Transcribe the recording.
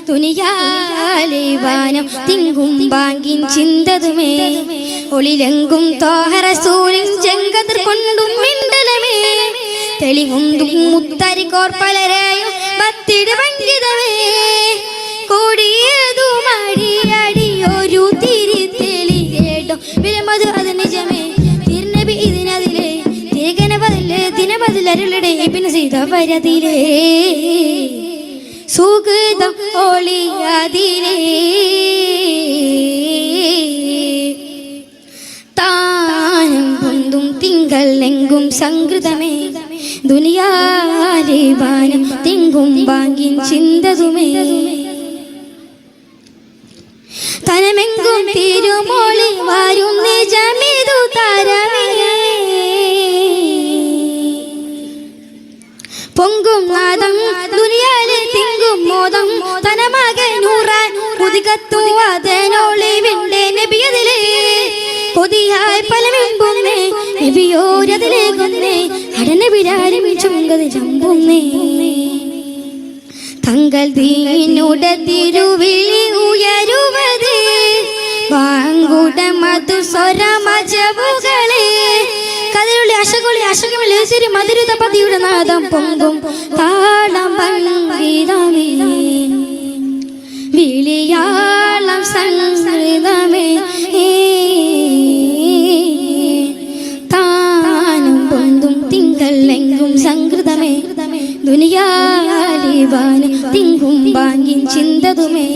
തുനിയാലെ വാനം തിങ്കും ബാങ്കിൻ ചിന്തതുമേ ഒളിലെങ്കും തോഹ റസൂലിൻ ചെങ്കതിർ കൊണ്ടും മിണ്ടലമേ തെളിവുന്തും മുത്തരി കോർപ്പലരെയും ഭക്തിയുടെ വങ്കിതമേ കൂടിയതു മടിയടി ഒരു തിരിത്തെളി കേട്ടോ വിലമത് അത് നിജമേ തിരുനബി ഇതിനതിലേ തിരകനപതിലെ ദിനപതിലരുളുടെ പിന്നെ സീത വരതിലേ സുഗതം ഒളിയതിലേ താനം പൊന്തും തിങ്കൾ എങ്കും സംകൃതമേ ദുനിയാലെ വാനം തിങ്കും ബാങ്കിൻ ചിന്തതുമേ തനമെങ്കും തിരുമോളി വാരും നിജമിതു താരമേ പൊങ്കും നാദം ദുനിയാലെ തിങ്കും മോദം തനമകനൂറാൻ കുതികത്തുവാതനോളിവിന്റെ നബിയതിലേ കൊതിയായി പലമെമ്പുന്നേ നബിയോരതിലേക്കൊന്നേ അടനബിരാരും ചുങ്കത് ചമ്പുന്നേ തങ്ങൾ ദീനുട തിരുവിളി ഉയരുവതേ വാങ്കുട മധു സ്വരമജവുകളെ കഥയുടെ അശകുളി അശകമില്ലേ സിരി മധുരിത പതിയുടെ നാദം പൊങ്കും താളം പങ്കീതമേ വിളിയാളം സംസ്കൃതമേ താനം പൊന്തും തിങ്കൾ എങ്കും സംകൃതമേ ദുനിയാലെ വാനം തിങ്കും ബാങ്കിൻ ചിന്തതുമേ